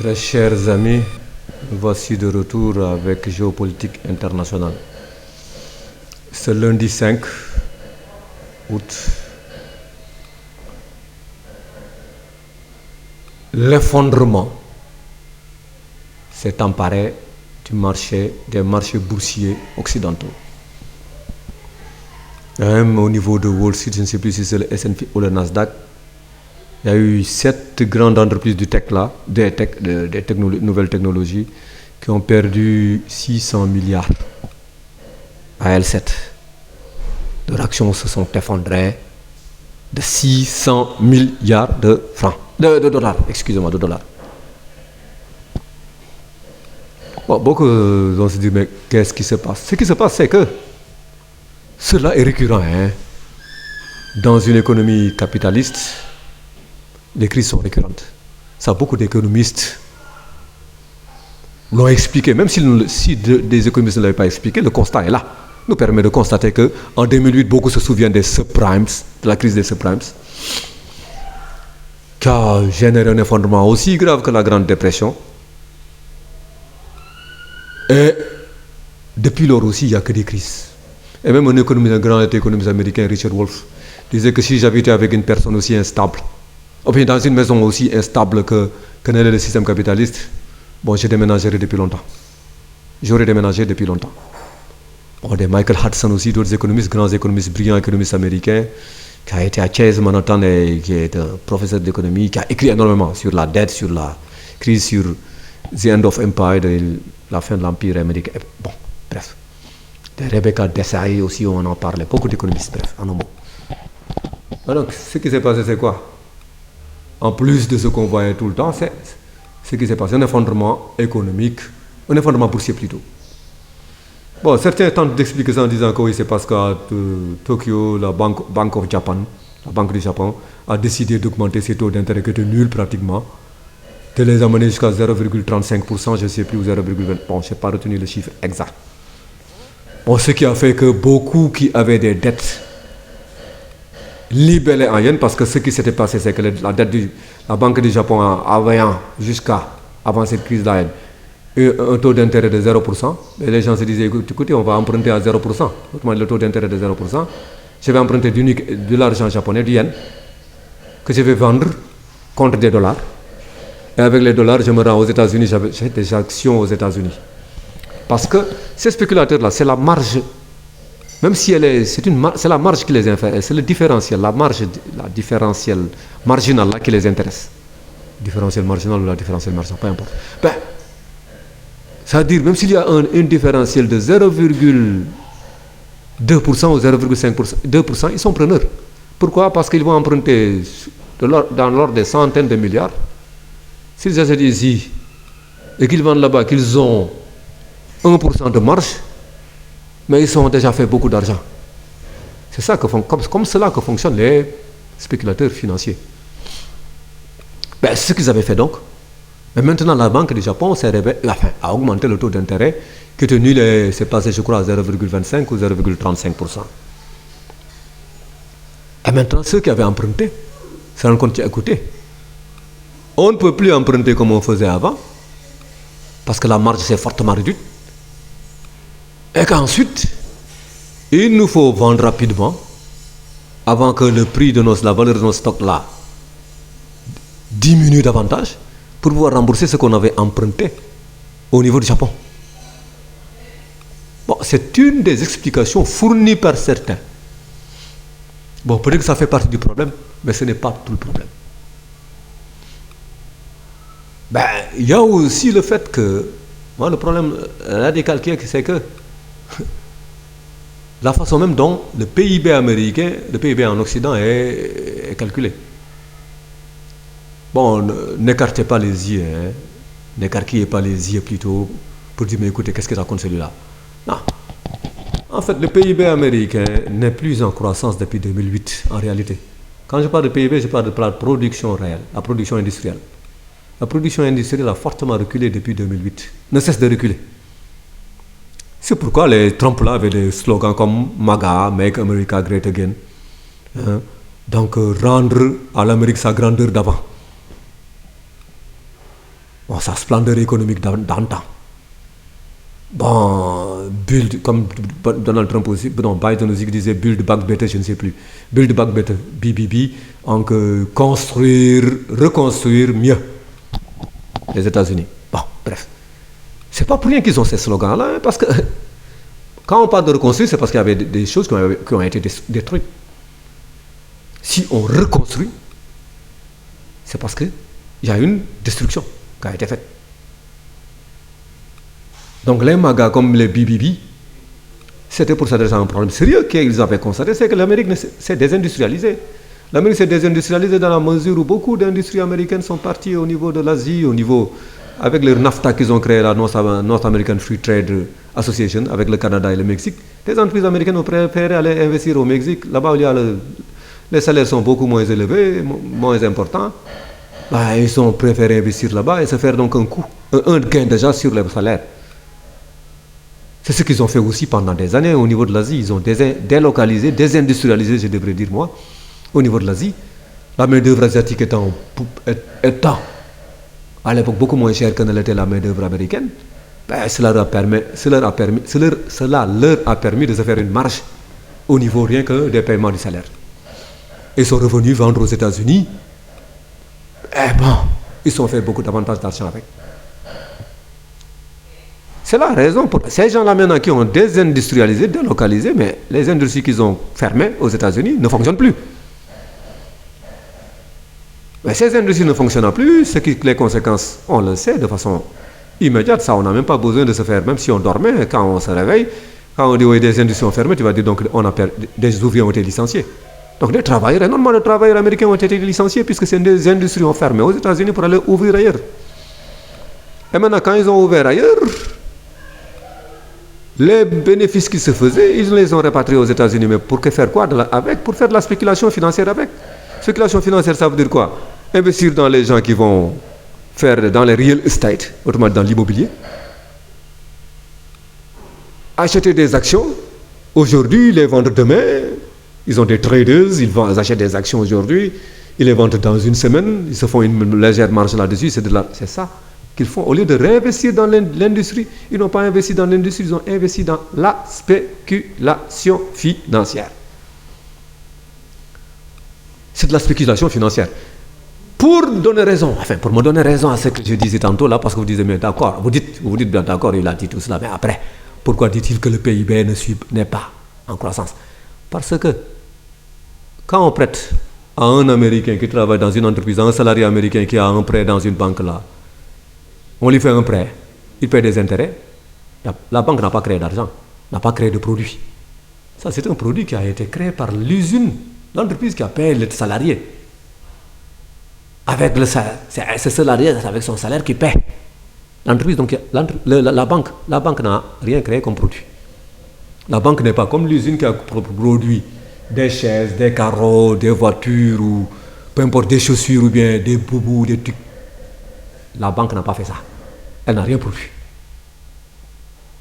Très chers amis, voici de retour avec Géopolitique internationale. Ce lundi 5 août, l'effondrement s'est emparé des marchés boursiers occidentaux. Même au niveau de Wall Street, je ne sais plus si c'est le S&P ou le Nasdaq, il y a eu 7 grandes entreprises du tech là, des nouvelles technologies, qui ont perdu 600 milliards à L7. Leurs actions se sont effondrées de 600 milliards de francs, de dollars, excusez-moi, de dollars. Bon, beaucoup vont se dire, mais qu'est-ce qui se passe? Ce qui se passe, c'est que cela est récurrent. Dans une économie capitaliste, les crises sont récurrentes. Ça, beaucoup d'économistes l'ont expliqué. Même si des économistes ne l'avaient pas expliqué, le constat est là. Nous permet de constater qu'en 2008, beaucoup se souviennent des subprimes, de la crise des subprimes, qui a généré un effondrement aussi grave que la Grande Dépression. Et depuis lors aussi, il n'y a que des crises. Et même un grand économiste américain, Richard Wolff, disait que si j'habitais avec une personne aussi instable, ou bien dans une maison aussi instable que n'est le système capitaliste, bon, j'ai déménagé depuis longtemps. J'aurais déménagé depuis longtemps. Bon, des Michael Hudson aussi, d'autres économistes, grands économistes, brillants économistes américains, qui a été à Chase Manhattan et qui est un professeur d'économie, qui a écrit énormément sur la dette, sur la crise, sur The End of Empire, la fin de l'Empire américain. Bon, bref. De Rebecca Desai aussi, on en parlait. Beaucoup d'économistes, bref, en un mot. Alors, ce qui s'est passé, c'est quoi? En plus de ce qu'on voyait tout le temps, c'est ce qui s'est passé, un effondrement économique, un effondrement boursier plutôt. Bon, certains tentent d'expliquer ça en disant que oui, c'est parce qu'à Tokyo, la Bank of Japan, la Banque du Japon, a décidé d'augmenter ses taux d'intérêt qui étaient nuls pratiquement, de les amener jusqu'à 0,35%, je ne sais plus, ou 0,20%, bon, je n'ai pas retenu le chiffre exact. Bon, ce qui a fait que beaucoup qui avaient des dettes libellées en yens, parce que ce qui s'était passé, c'est que la dette de la Banque du Japon avait jusqu'à, avant cette crise d'Ayen, un taux d'intérêt de 0%, et les gens se disaient, écoutez, on va emprunter à 0%, autrement le taux d'intérêt de 0%, je vais emprunter de l'argent japonais, du yen, que je vais vendre contre des dollars, et avec les dollars, je me rends aux États-Unis, j'ai des actions aux États-Unis. Parce que ces spéculateurs-là, c'est la marge, même si c'est la marge qui les intéresse, c'est le différentiel, la différentiel marginal là qui les intéresse. Différentiel marginal ou la différentiel marginal, peu importe. Ben, c'est-à-dire, même s'il y a un différentiel de 0,2% ou 0,5%, 2%, ils sont preneurs. Pourquoi? Parce qu'ils vont emprunter dans l'ordre des centaines de milliards. S'ils achètent ici et qu'ils vendent là-bas, qu'ils ont 1% de marge, mais ils ont déjà fait beaucoup d'argent. C'est ça comme cela que fonctionnent les spéculateurs financiers. Ben, c'est ce qu'ils avaient fait donc. Mais maintenant, la Banque du Japon a augmenté le taux d'intérêt qui était nul et c'est passé, je crois, à 0,25 ou 0,35%. Et maintenant, ceux qui avaient emprunté se rendent compte, écoutez, on ne peut plus emprunter comme on faisait avant, parce que la marge s'est fortement réduite. Et qu'ensuite, il nous faut vendre rapidement avant que le prix de la valeur de nos stocks là diminue davantage pour pouvoir rembourser ce qu'on avait emprunté au niveau du Japon. Bon, c'est une des explications fournies par certains. Bon, peut-être que ça fait partie du problème, mais ce n'est pas tout le problème. Ben, il y a aussi le fait que, moi, le problème radical c'est que la façon même dont le PIB américain, le PIB en Occident est calculé. Bon, n'écartez pas les yeux, n'écarquillez pas les yeux plutôt pour dire, mais écoutez, qu'est-ce que raconte celui-là? Non. En fait, le PIB américain n'est plus en croissance depuis 2008, en réalité. Quand je parle de PIB, je parle de la production réelle, la production industrielle. La production industrielle a fortement reculé depuis 2008, ne cesse de reculer. C'est pourquoi les Trump là avaient des slogans comme MAGA, Make America Great Again. Donc, rendre à l'Amérique sa grandeur d'avant. Bon, sa splendeur économique d'antan. Bon, build, comme Donald Trump aussi, non, Biden aussi qui disait build back better, je ne sais plus. Build back better, BBB, donc construire, reconstruire mieux les États-Unis. Bon, bref. C'est pas pour rien qu'ils ont ces slogans-là, hein, parce que quand on parle de reconstruire, c'est parce qu'il y avait des choses qui ont été détruites. Si on reconstruit, c'est parce qu'il y a une destruction qui a été faite. Donc les MAGA comme les BBB, c'était pour s'adresser à un problème sérieux qu'ils avaient constaté, c'est que l'Amérique s'est désindustrialisée. L'Amérique s'est désindustrialisée dans la mesure où beaucoup d'industries américaines sont parties au niveau de l'Asie, avec leur NAFTA qu'ils ont créé, la North American Free Trade Association, avec le Canada et le Mexique. Les entreprises américaines ont préféré aller investir au Mexique, là-bas où les salaires sont beaucoup moins élevés, moins importants. Ils ont préféré investir là-bas et se faire donc un gain déjà sur les salaires. C'est ce qu'ils ont fait aussi pendant des années au niveau de l'Asie. Ils ont délocalisé, désindustrialisé, je devrais dire moi, au niveau de l'Asie. La main-d'œuvre asiatique étant à l'époque beaucoup moins chère que ne l'était la main-d'œuvre américaine, cela leur a permis de se faire une marge au niveau rien que des paiements du salaire. Ils sont revenus vendre aux États-Unis. Ils ont fait beaucoup davantage d'argent avec. C'est la raison pour ces gens-là maintenant qui ont désindustrialisé, délocalisé, mais les industries qu'ils ont fermées aux États-Unis ne fonctionnent plus. Mais ces industries ne fonctionnant plus, les conséquences, on le sait de façon immédiate, ça on n'a même pas besoin de se faire, même si on dormait, quand on se réveille, quand on dit oui, des industries sont fermées, tu vas dire donc des ouvriers ont été licenciés. Donc des travailleurs, énormément de travailleurs américains ont été licenciés puisque des industries ont fermé aux États-Unis pour aller ouvrir ailleurs. Et maintenant, quand ils ont ouvert ailleurs, les bénéfices qui se faisaient, ils les ont répatriés aux États-Unis. Mais pour faire quoi avec? Pour faire de la spéculation financière avec. Spéculation financière, ça veut dire quoi? Investir dans les gens qui vont faire dans les real estate, autrement dans l'immobilier. Acheter des actions, aujourd'hui, les vendre demain. Ils ont des traders, ils achètent des actions aujourd'hui, ils les vendent dans une semaine, ils se font une légère marge là-dessus, c'est ça qu'ils font. Au lieu de réinvestir dans l'industrie, ils n'ont pas investi dans l'industrie, ils ont investi dans la spéculation financière. C'est de la spéculation financière. Pour me donner raison à ce que je disais tantôt là, parce que vous disiez, mais d'accord, vous dites bien d'accord, il a dit tout cela, mais après, pourquoi dit-il que le PIB n'est pas en croissance? Parce que quand on prête à un Américain qui travaille dans une entreprise, à un salarié américain qui a un prêt dans une banque là, on lui fait un prêt, il paie des intérêts, la banque n'a pas créé d'argent, n'a pas créé de produit. Ça, c'est un produit qui a été créé par l'usine, l'entreprise qui a payé le salarié. Avec le salaire, c'est ce salarié avec son salaire qui paie. L'entreprise, donc la banque n'a rien créé comme produit. La banque n'est pas comme l'usine qui a produit des chaises, des carreaux, des voitures, ou peu importe, des chaussures, ou bien des boubous, des trucs. La banque n'a pas fait ça. Elle n'a rien produit.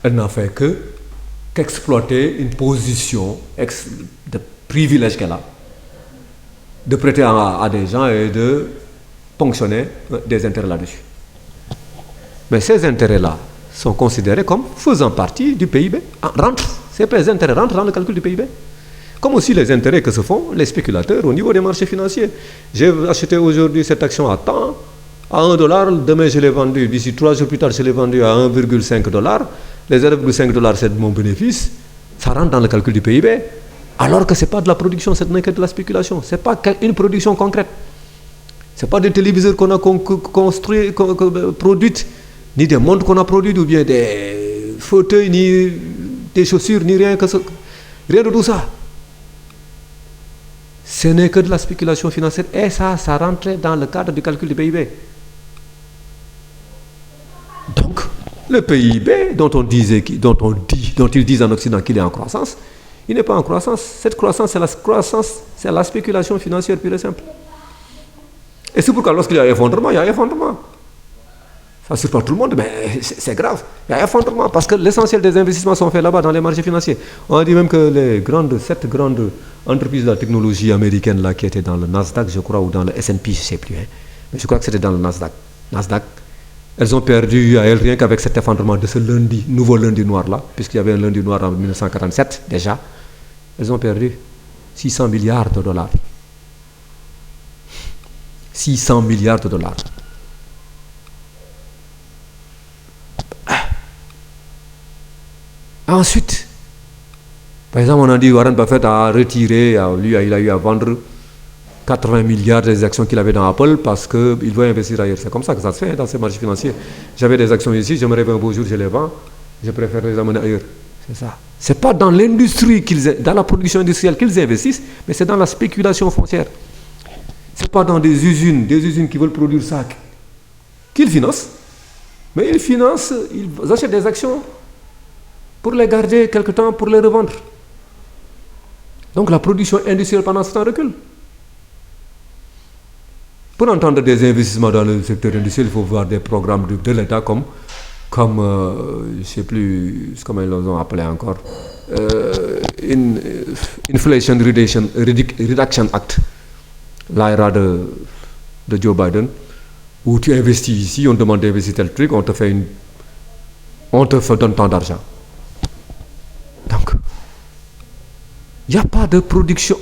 Elle n'a fait qu'exploiter une position de privilège qu'elle a, de prêter à des gens et de ponctionner des intérêts là-dessus. Mais ces intérêts-là sont considérés comme faisant partie du PIB. Ces intérêts rentrent dans le calcul du PIB. Comme aussi les intérêts que se font les spéculateurs au niveau des marchés financiers. J'ai acheté aujourd'hui cette action à temps, à $1, demain je l'ai vendu, d'ici 3 jours plus tard je l'ai vendu à $1,5. Les $0,5 c'est mon bénéfice, ça rentre dans le calcul du PIB, alors que ce n'est pas de la production, ce n'est que de la spéculation, ce n'est pas une production concrète. Ce n'est pas des téléviseurs qu'on a construits, produits, ni des montres qu'on a produites, ou bien des fauteuils, ni des chaussures, ni rien de tout ça. Ce n'est que de la spéculation financière, et ça rentrait dans le cadre du calcul du PIB. Donc, le PIB dont ils disent en Occident qu'il est en croissance, il n'est pas en croissance. Cette croissance, c'est la spéculation financière pure et simple. Et c'est pourquoi lorsqu'il y a effondrement, il y a effondrement. Ça surprend tout le monde, mais c'est grave. Il y a effondrement parce que l'essentiel des investissements sont faits là-bas dans les marchés financiers. On dit même que cette grande entreprise de la technologie américaine là, qui était dans le Nasdaq, je crois, ou dans le S&P, je ne sais plus. Mais je crois que c'était dans le Nasdaq. Elles ont perdu à elles rien qu'avec cet effondrement de ce lundi, nouveau lundi noir-là, puisqu'il y avait un lundi noir en 1947 déjà. Elles ont perdu 600 milliards de dollars. 600 milliards de dollars. Ensuite, par exemple, on a dit Warren Buffett a retiré, lui, il a eu à vendre 80 milliards des actions qu'il avait dans Apple parce qu'il veut investir ailleurs. C'est comme ça que ça se fait dans ces marchés financiers. J'avais des actions ici, je me réveille un beau jour, je les vends, je préfère les amener ailleurs. C'est ça. Ce n'est pas dans l'industrie, dans la production industrielle qu'ils investissent, mais c'est dans la spéculation foncière. Ce n'est pas dans des usines qui veulent produire ça, qu'ils financent. Mais ils financent, ils achètent des actions pour les garder quelque temps, pour les revendre. Donc la production industrielle pendant ce temps recule. Pour entendre des investissements dans le secteur industriel, il faut voir des programmes de l'État comme je ne sais plus comment ils l'ont appelé encore, Inflation Reduction Act, l'IRA de Joe Biden, où tu investis ici, on te demande d'investir tel truc, on te donne tant d'argent. Donc, il n'y a pas de production,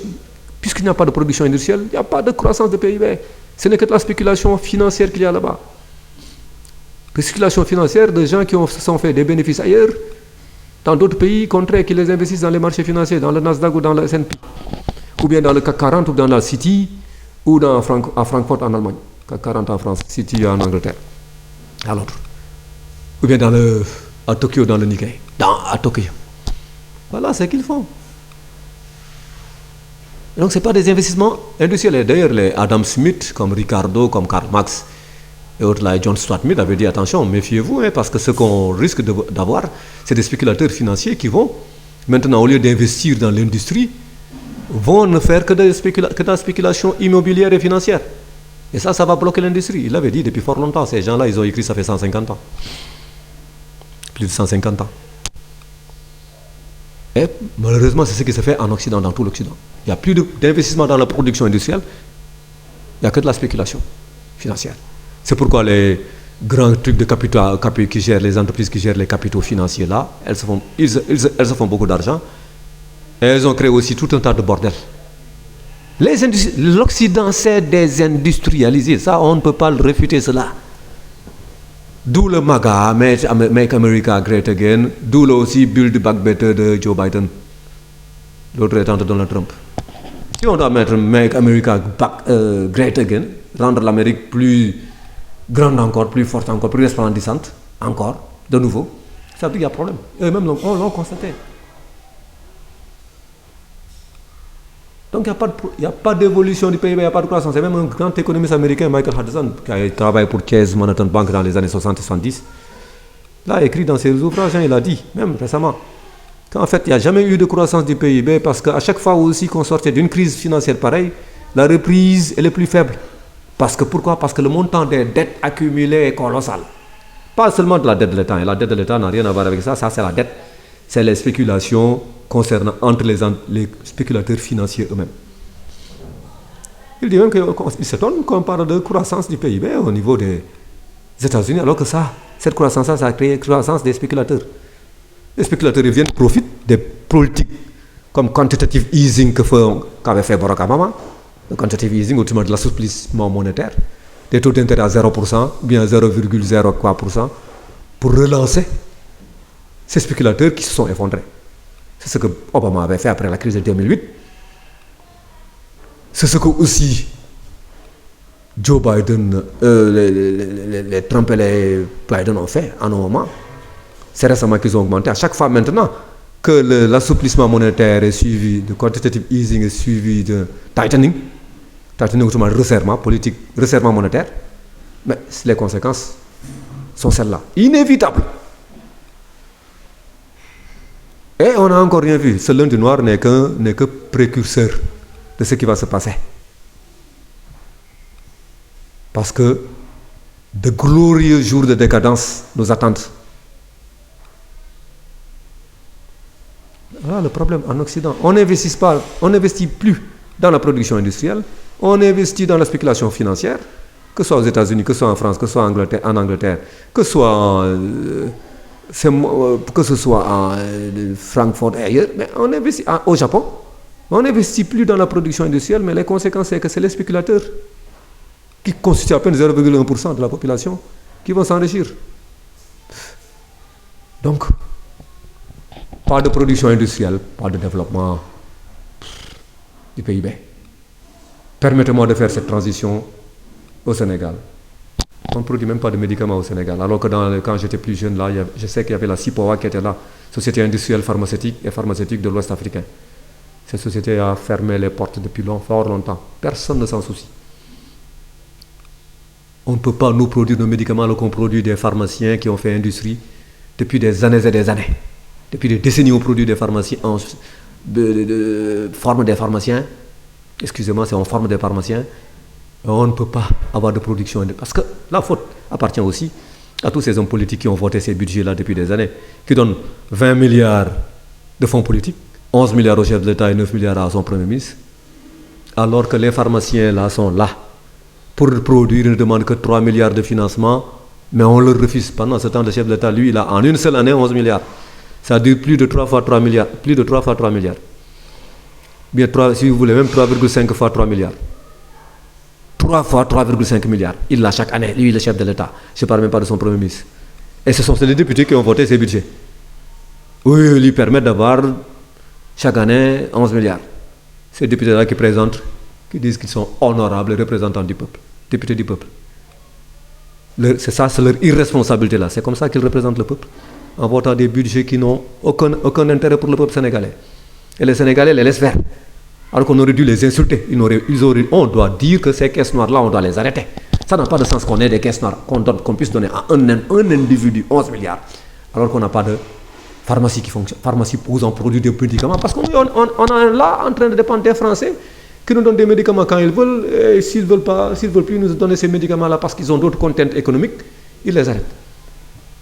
puisqu'il n'y a pas de production industrielle, il n'y a pas de croissance de PIB. Ce n'est que de la spéculation financière qu'il y a là-bas. La spéculation financière de gens qui se sont fait des bénéfices ailleurs, dans d'autres pays contraires qui les investissent dans les marchés financiers, dans le Nasdaq ou dans le S&P, ou bien dans le CAC 40 ou dans la City, ou à Francfort en Allemagne, CAC 40 en France, City en Angleterre, à Londres, ou bien à Tokyo dans le Nikkei, à Tokyo. Voilà ce qu'ils font. Donc ce n'est pas des investissements industriels. D'ailleurs, les Adam Smith, comme Ricardo, comme Karl Marx et autres, là, John Stuart Mill avait dit attention, méfiez-vous, parce que ce qu'on risque d'avoir, c'est des spéculateurs financiers qui vont, maintenant, au lieu d'investir dans l'industrie, vont ne faire que de la spéculation immobilière et financière. Et ça va bloquer l'industrie. Il l'avait dit depuis fort longtemps. Ces gens-là, ils ont écrit ça fait 150 ans. Plus de 150 ans. Et malheureusement, c'est ce qui se fait en Occident, dans tout l'Occident. Il n'y a plus d'investissement dans la production industrielle, il n'y a que de la spéculation financière. C'est pourquoi les grands trucs de capitaux qui gèrent, les entreprises qui gèrent les capitaux financiers là, elles se font beaucoup d'argent, et elles ont créé aussi tout un tas de bordel. L'Occident, c'est désindustrialisé, ça on ne peut pas le réfuter cela. D'où le MAGA, Make America Great Again, d'où le aussi Build Back Better de Joe Biden, l'autre étant de Donald Trump. Si on doit mettre Make America Great Again, rendre l'Amérique plus grande encore, plus forte encore, plus resplendissante encore, de nouveau, ça veut dire qu'il y a problème. Et même on l'a constaté. Donc il n'y a pas d'évolution du PIB, il n'y a pas de croissance. C'est même un grand économiste américain, Michael Hudson, qui a travaillé pour Chase Manhattan Bank dans les années 60 et 70. Il a écrit dans ses ouvrages, il a dit, même récemment, qu'en fait, il n'y a jamais eu de croissance du PIB parce qu'à chaque fois aussi qu'on sortait d'une crise financière pareille, la reprise elle est plus faible. Pourquoi ? Parce que le montant des dettes accumulées est colossal. Pas seulement de la dette de l'État. Et la dette de l'État n'a rien à voir avec ça. Ça, c'est la dette. C'est les spéculations concernant entre les spéculateurs financiers eux-mêmes. Il dit même qu'il s'étonne qu'on parle de croissance du PIB au niveau des États-Unis, alors que cette croissance-là, ça a créé la croissance des spéculateurs. Les spéculateurs viennent profitent des politiques comme quantitative easing qu'avait fait Barack Obama. Le quantitative easing, autrement de l'assouplissement monétaire, des taux d'intérêt à 0%, bien 0,03%, pour relancer ces spéculateurs qui se sont effondrés. C'est ce que Obama avait fait après la crise de 2008. C'est ce que aussi Joe Biden, les Trump et les Biden ont fait en un moment. C'est récemment qu'ils ont augmenté. À chaque fois maintenant que l'assouplissement monétaire est suivi, de quantitative easing est suivi de tightening autrement resserrement monétaire, mais les conséquences sont celles-là, inévitables. Et on n'a encore rien vu. Ce lundi noir n'est que précurseur de ce qui va se passer. Parce que de glorieux jours de décadence nous attendent. Voilà le problème en Occident. On n'investit plus dans la production industrielle, on investit dans la spéculation financière, que ce soit aux États-Unis, que ce soit en France, que ce soit en Angleterre, que ce soit que ce soit à Francfort et ailleurs, mais on investit au Japon. On n'investit plus dans la production industrielle, mais les conséquences, c'est que c'est les spéculateurs qui constituent à peine 0,1% de la population qui vont s'enrichir. Donc, pas de production industrielle, pas de développement du PIB. Permettez-moi de faire cette transition au Sénégal. On ne produit même pas de médicaments au Sénégal. Alors que quand j'étais plus jeune, là, je sais qu'il y avait la CIPOA qui était là, Société industrielle pharmaceutique de l'Ouest africain. Cette société a fermé les portes depuis fort longtemps. Personne ne s'en soucie. On ne peut pas nous produire nos médicaments alors qu'on produit des pharmaciens qui ont fait industrie depuis des années et des années. Depuis des décennies, on produit des pharmaciens forme des pharmaciens. Excusez-moi, c'est en forme des pharmaciens. On ne peut pas avoir de production. Parce que la faute appartient aussi à tous ces hommes politiques qui ont voté ces budgets-là depuis des années, qui donnent 20 milliards de fonds politiques, 11 milliards au chef de l'État et 9 milliards à son Premier ministre, alors que les pharmaciens là sont là pour produire, ils ne demandent que 3 milliards de financement, mais on leur refuse. Pendant ce temps, le chef de l'État, lui, il a en une seule année 11 milliards. Ça dit plus de 3 fois 3 milliards. Plus de 3 fois 3 milliards. Bien, si vous voulez, même 3,5 fois 3 milliards. 3 fois 3,5 milliards. Il l'a chaque année, lui, le chef de l'État. Je ne parle même pas de son Premier ministre. Et ce sont les députés qui ont voté ces budgets. Oui, ils lui permettent d'avoir chaque année 11 milliards. Ces députés-là qui présentent, qui disent qu'ils sont honorables représentants du peuple, députés du peuple. C'est ça, c'est leur irresponsabilité là. C'est comme ça qu'ils représentent le peuple, en votant des budgets qui n'ont aucun intérêt pour le peuple sénégalais. Et les Sénégalais les laissent faire. Alors qu'on aurait dû les insulter. On doit dire que ces caisses noires-là, on doit les arrêter. Ça n'a pas de sens qu'on ait des caisses noires, qu'on puisse donner à un individu 11 milliards, alors qu'on n'a pas de pharmacie qui fonctionne. Pharmacie posant produit des médicaments. Parce qu'on est là en train de dépendre des Français qui nous donnent des médicaments quand ils veulent. Et s'ils ne veulent plus nous donner ces médicaments-là parce qu'ils ont d'autres contraintes économiques, ils les arrêtent.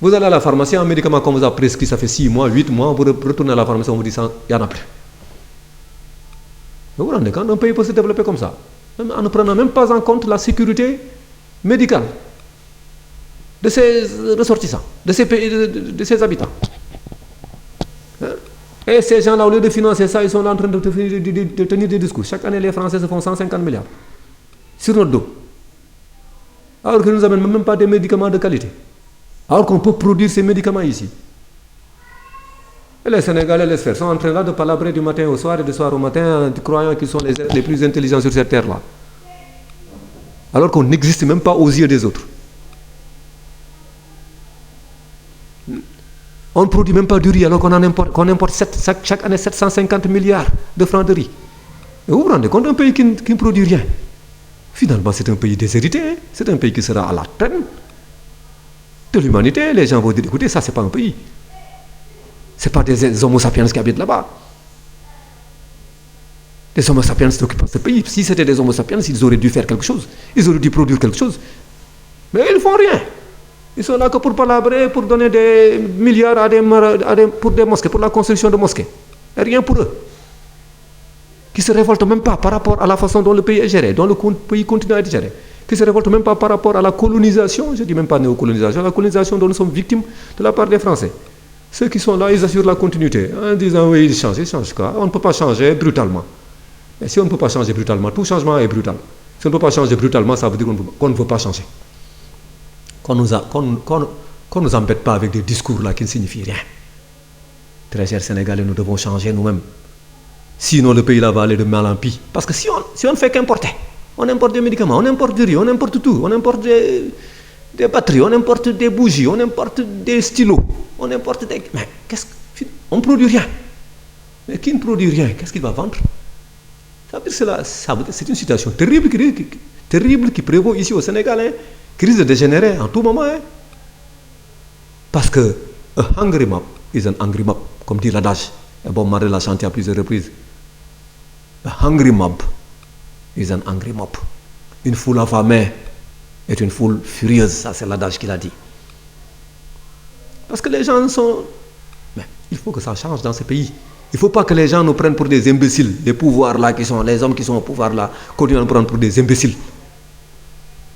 Vous allez à la pharmacie, un médicament qu'on vous a prescrit, ça fait 6 mois, 8 mois, vous retournez à la pharmacie, on vous dit ça, il n'y en a plus. Vous vous rendez compte, un pays peut se développer comme ça, en ne prenant même pas en compte la sécurité médicale de ses ressortissants, de ses habitants. Et ces gens-là, au lieu de financer ça, ils sont là en train de tenir des discours. Chaque année, les Français se font 150 milliards sur notre dos. Alors qu'ils ne nous amènent même pas des médicaments de qualité. Alors qu'on peut produire ces médicaments ici. Et les Sénégalais laissent faire. Ils sont en train là de palabrer du matin au soir et du soir au matin, croyant qu'ils sont les êtres les plus intelligents sur cette terre-là. Alors qu'on n'existe même pas aux yeux des autres. On ne produit même pas du riz alors qu'on importe chaque année 750 milliards de francs de riz. Et vous vous rendez compte d'un pays qui ne produit rien. Finalement, c'est un pays déshérité. Hein? C'est un pays qui sera à la traîne de l'humanité. Les gens vont dire, écoutez, ça, c'est pas un pays. Ce n'est pas des homo sapiens qui habitent là-bas. Les homo sapiens qui occupent ce pays. Si c'était des homo sapiens, ils auraient dû faire quelque chose. Ils auraient dû produire quelque chose. Mais ils ne font rien. Ils sont là que pour palabrer, pour donner des milliards pour des mosquées, pour la construction de mosquées. Et rien pour eux. Qui ne se révoltent même pas par rapport à la façon dont le pays est géré, dont le pays continue à être géré. Qui ne se révoltent même pas par rapport à la colonisation, je ne dis même pas néocolonisation, la colonisation dont nous sommes victimes de la part des Français. Ceux qui sont là, ils assurent la continuité, en disant oui, ils changent quoi. On ne peut pas changer brutalement. Et si on ne peut pas changer brutalement, tout changement est brutal. Si on ne peut pas changer brutalement, ça veut dire qu'on ne veut pas changer. Qu'on ne nous embête pas avec des discours là qui ne signifient rien. Très chers Sénégalais, nous devons changer nous-mêmes. Sinon, le pays là va aller de mal en pis. Parce que si on ne fait qu'importer, on importe des médicaments, on importe du riz, on importe tout, on importe des batteries, on importe des bougies, on importe des stylos, on importe des... Mais on ne produit rien. Mais qui ne produit rien, qu'est-ce qu'il va vendre? C'est une situation terrible qui prévaut ici au Sénégal. Hein. Qui risque de dégénérer en tout moment. Hein. Parce que a hungry mob is an angry mob, comme dit l'adage. Et Bob Marley l'a chanté à plusieurs reprises. A hungry mob is an angry mob. Une foule affamée est une foule furieuse. Ça, c'est l'adage qu'il a dit. Parce que les gens sont... Mais il faut que ça change dans ce pays. Il ne faut pas que les gens nous prennent pour des imbéciles. Les pouvoirs là qui sont... Les hommes qui sont au pouvoir là continuent à nous prendre pour des imbéciles.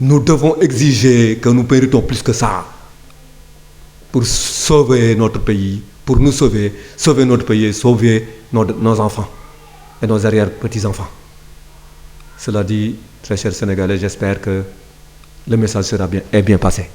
Nous devons exiger que nous méritons plus que ça pour sauver notre pays, pour nous sauver, sauver notre pays et sauver nos enfants et nos arrière-petits-enfants. Cela dit, très chers Sénégalais, j'espère que le message est bien passé.